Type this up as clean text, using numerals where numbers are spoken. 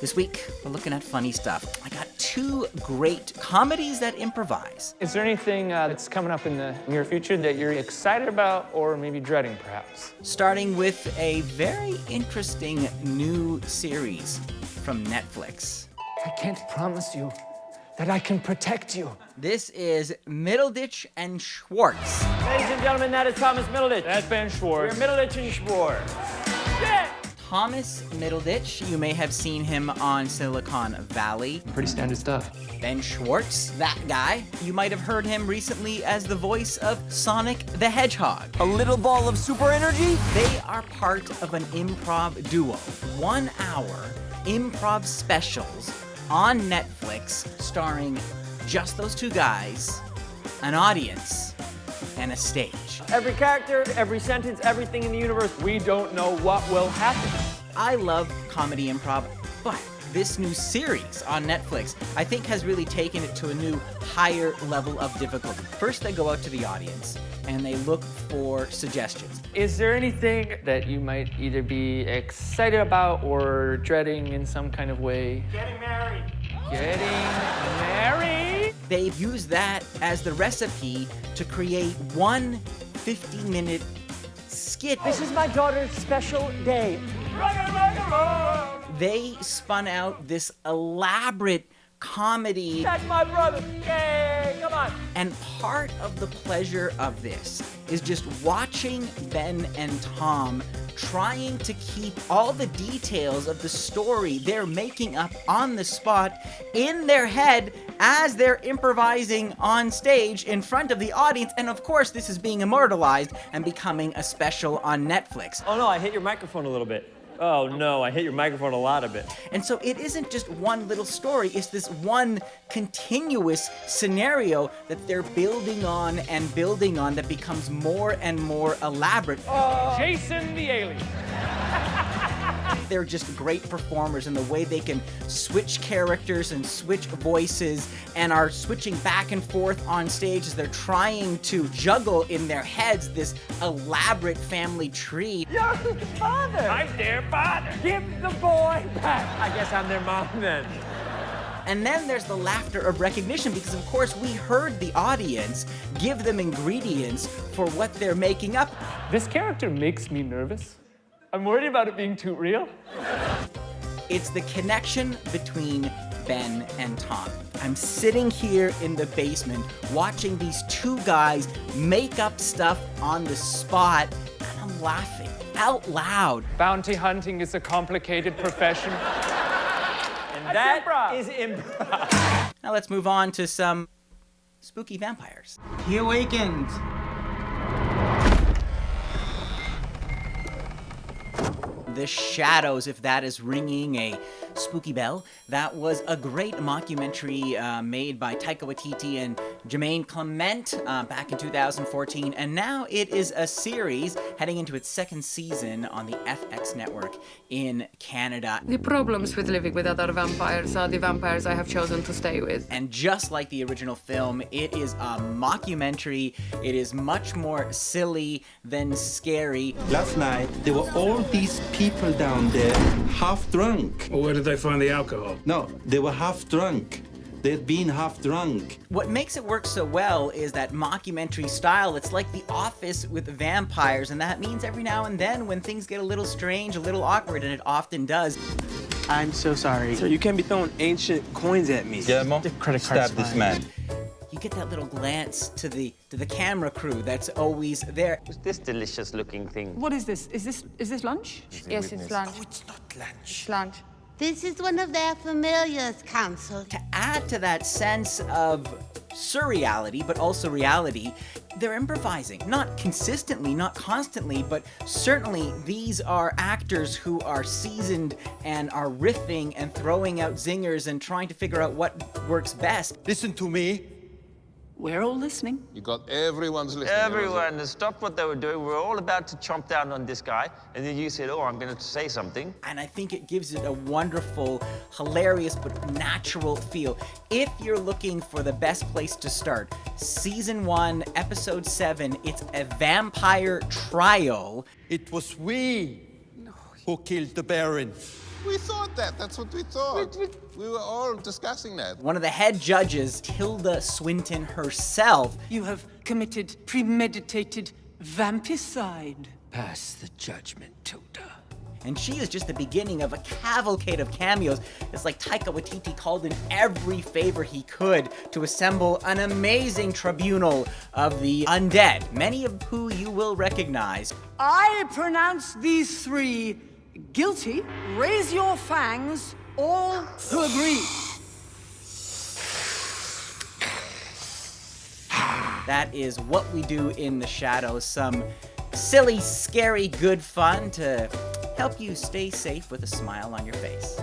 This week, we're looking at funny stuff. I got two great comedies that improvise. Is there anything that's coming up in the near future that you're excited about or maybe dreading, perhaps? Starting with a very interesting new series from Netflix. I can't promise you that I can protect you. This is Middleditch and Schwartz. Ladies and gentlemen, that is Thomas Middleditch. That's Ben Schwartz. We're Middleditch and Schwartz. Yeah! Thomas Middleditch, you may have seen him on Silicon Valley. Pretty standard stuff. Ben Schwartz, that guy, you might have heard him recently as the voice of Sonic the Hedgehog. A little ball of super energy? They are part of an improv duo. 1 hour improv specials on Netflix starring just those two guys, an audience, and a stage. Every character, every sentence, everything in the universe. We don't know what will happen. I love comedy improv, but this new series on Netflix, I think, has really taken it to a new, higher level of difficulty. First, they go out to the audience, and they look for suggestions. Is there anything that you might either be excited about or dreading in some kind of way? Getting married. Getting married? They use that as the recipe to create one 50-minute skit. This is my daughter's special day. They spun out this elaborate comedy. That's my brother. Yay, come on. And part of the pleasure of this is just watching Ben and Tom trying to keep all the details of the story they're making up on the spot in their head as they're improvising on stage in front of the audience. And of course, this is being immortalized and becoming a special on Netflix. Oh no, I hit your microphone a little bit. Oh no, I hit your microphone a lot of it. And so it isn't just one little story, it's this one continuous scenario that they're building on that becomes more and more elaborate. Jason the Alien. They're just great performers in the way they can switch characters and switch voices and are switching back and forth on stage as they're trying to juggle in their heads this elaborate family tree. You're the father. I'm their father. Give the boy back. I guess I'm their mom then. And then there's the laughter of recognition because, of course, we heard the audience give them ingredients for what they're making up. This character makes me nervous. I'm worried about it being too real. It's the connection between Ben and Tom. I'm sitting here in the basement watching these two guys make up stuff on the spot, and I'm laughing out loud. Bounty hunting is a complicated profession. And that is improv. Now let's move on to some spooky vampires. He awakened. The Shadows, if that is ringing a spooky bell. That was a great mockumentary made by Taika Waititi and Jermaine Clement back in 2014, and now it is a series heading into its second season on the FX network in Canada. The problems with living with other vampires are the vampires I have chosen to stay with. And just like the original film, it is a mockumentary. It is much more silly than scary. Last night, there were all these people down there, half drunk. Well, where did they find the alcohol? No, they were half drunk. They'd been half drunk. What makes it work so well is that mockumentary style. It's like The Office with vampires, and that means every now and then when things get a little strange, a little awkward, and it often does. I'm so sorry. Sir, you can't be throwing ancient coins at me. Guillermo, The credit card's stab this fine. man. You get that little glance to the camera crew that's always there. What's this delicious-looking thing? What is this? Is this lunch? Yes, it's lunch. Oh, it's not lunch. It's lunch. This is one of their familiars, Counsel. To add to that sense of surreality, but also reality, they're improvising. Not consistently, not constantly, but certainly these are actors who are seasoned and are riffing and throwing out zingers and trying to figure out what works best. Listen to me. We're all listening. You got everyone's listening. Everyone stopped what they were doing. We were all about to chomp down on this guy, and then you said, oh, I'm going to say something. And I think it gives it a wonderful, hilarious, but natural feel. If you're looking for the best place to start, Season 1, Episode 7, it's a vampire trial. It was we who killed the Baron. We thought that. That's what we thought. We were all discussing that. One of the head judges, Tilda Swinton herself, You have committed premeditated vampicide. Pass the judgment, Tilda. and she is just the beginning of a cavalcade of cameos. It's like Taika Waititi called in every favor he could to assemble an amazing tribunal of the undead, many of who you will recognize. I pronounce these three guilty. Raise your fangs, all who agree. That is What We Do in the Shadows. Some silly, scary, good fun to help you stay safe with a smile on your face.